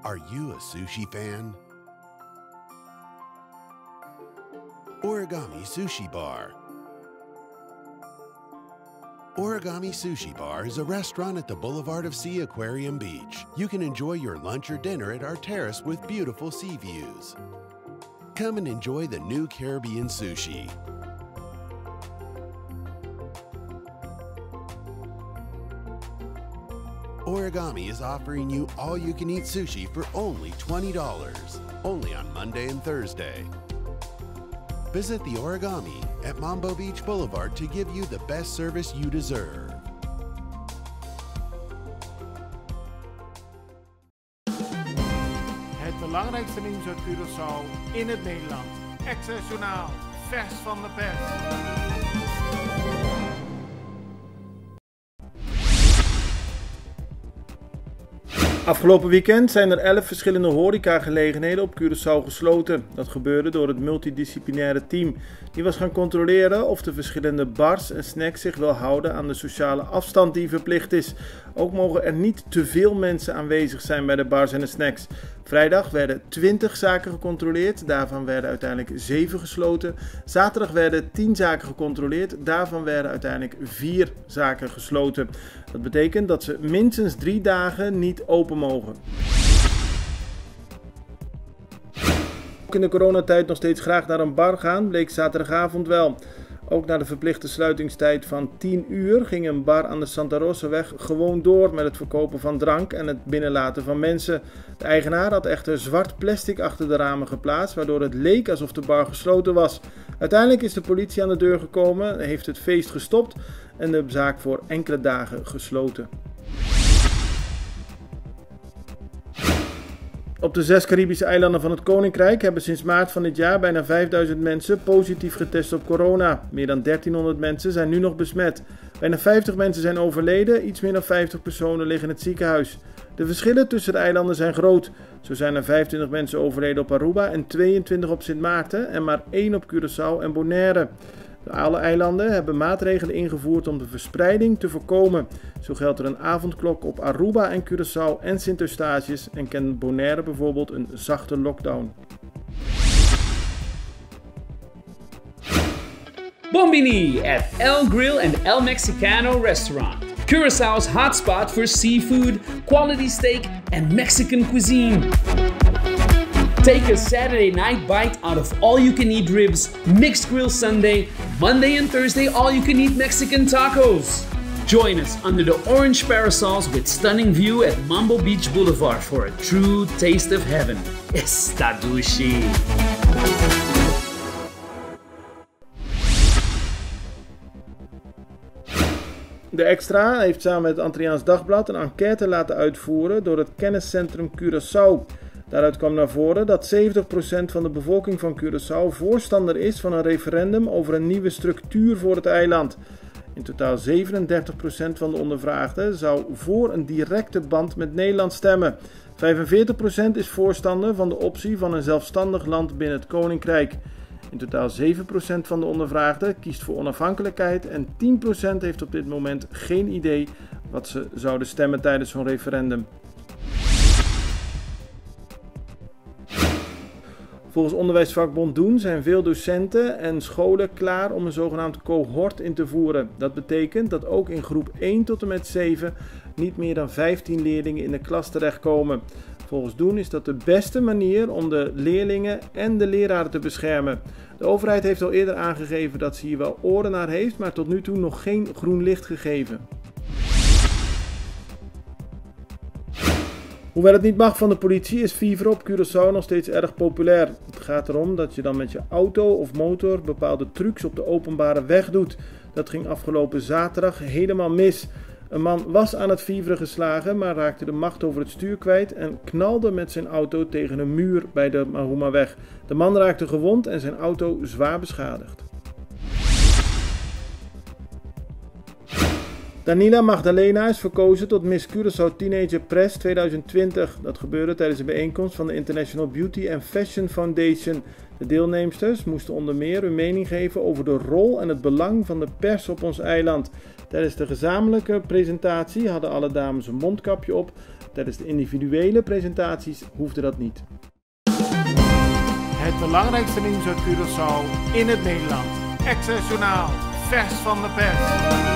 Are you a sushi fan? Origami Sushi Bar. Origami Sushi Bar is a restaurant at the Boulevard of Sea Aquarium Beach. You can enjoy your lunch or dinner at our terrace with beautiful sea views. Come and enjoy the new Caribbean sushi. Origami is offering you all-you-can-eat sushi for only $20, only on Monday and Thursday. Visit the Origami at Mambo Beach Boulevard to give you the best service you deserve. Het belangrijkste nieuws uit Curaçao in het Nederland. Access Journaal, vers van de pers. Afgelopen weekend zijn er 11 verschillende horecagelegenheden op Curaçao gesloten. Dat gebeurde door het multidisciplinaire team. Die was gaan controleren of de verschillende bars en snacks zich wel houden aan de sociale afstand die verplicht is. Ook mogen er niet te veel mensen aanwezig zijn bij de bars en de snacks. Vrijdag werden 20 zaken gecontroleerd, daarvan werden uiteindelijk 7 gesloten. Zaterdag werden 10 zaken gecontroleerd, daarvan werden uiteindelijk 4 zaken gesloten. Dat betekent dat ze minstens 3 dagen niet open mogen. Ook in de coronatijd nog steeds graag naar een bar gaan, bleek zaterdagavond wel. Ook na de verplichte sluitingstijd van 10 uur ging een bar aan de Santa Rosaweg gewoon door met het verkopen van drank en het binnenlaten van mensen. De eigenaar had echter zwart plastic achter de ramen geplaatst, waardoor het leek alsof de bar gesloten was. Uiteindelijk is de politie aan de deur gekomen, heeft het feest gestopt en de zaak voor enkele dagen gesloten. Op de 6 Caribische eilanden van het Koninkrijk hebben sinds maart van dit jaar bijna 5000 mensen positief getest op corona. Meer dan 1300 mensen zijn nu nog besmet. Bijna 50 mensen zijn overleden, iets meer dan 50 personen liggen in het ziekenhuis. De verschillen tussen de eilanden zijn groot. Zo zijn er 25 mensen overleden op Aruba en 22 op Sint Maarten en maar 1 op Curaçao en Bonaire. Alle eilanden hebben maatregelen ingevoerd om de verspreiding te voorkomen. Zo geldt er een avondklok op Aruba en Curaçao en Sint Eustatius en kent Bonaire bijvoorbeeld een zachte lockdown. Bombini at El Grill and El Mexicano restaurant. Curaçao's hotspot for seafood, quality steak and Mexican cuisine. Take a Saturday night bite out of all-you-can-eat ribs, mixed grill Sunday, Monday and Thursday all-you-can-eat Mexican tacos. Join us under the orange parasols with stunning view at Mambo Beach Boulevard for a true taste of heaven. Estadushi. De Extra heeft samen met het Antilliaans Dagblad een enquête laten uitvoeren door het kenniscentrum Curaçao. Daaruit kwam naar voren dat 70% van de bevolking van Curaçao voorstander is van een referendum over een nieuwe structuur voor het eiland. In totaal 37% van de ondervraagden zou voor een directe band met Nederland stemmen. 45% is voorstander van de optie van een zelfstandig land binnen het Koninkrijk. In totaal 7% van de ondervraagden kiest voor onafhankelijkheid en 10% heeft op dit moment geen idee wat ze zouden stemmen tijdens zo'n referendum. Volgens onderwijsvakbond Doen zijn veel docenten en scholen klaar om een zogenaamd cohort in te voeren. Dat betekent dat ook in groep 1 tot en met 7 niet meer dan 15 leerlingen in de klas terechtkomen. Volgens Doen is dat de beste manier om de leerlingen en de leraren te beschermen. De overheid heeft al eerder aangegeven dat ze hier wel oren naar heeft, maar tot nu toe nog geen groen licht gegeven. Hoewel het niet mag van de politie, is viveren op Curaçao nog steeds erg populair. Het gaat erom dat je dan met je auto of motor bepaalde trucs op de openbare weg doet. Dat ging afgelopen zaterdag helemaal mis. Een man was aan het viveren geslagen, maar raakte de macht over het stuur kwijt en knalde met zijn auto tegen een muur bij de Mahumaweg. De man raakte gewond en zijn auto zwaar beschadigd. Danila Magdalena is verkozen tot Miss Curaçao Teenager Press 2020. Dat gebeurde tijdens een bijeenkomst van de International Beauty and Fashion Foundation. De deelnemsters moesten onder meer hun mening geven over de rol en het belang van de pers op ons eiland. Tijdens de gezamenlijke presentatie hadden alle dames een mondkapje op. Tijdens de individuele presentaties hoefde dat niet. Het belangrijkste nieuws uit Curaçao in het Nederland. Extra Journaal, vers van de pers.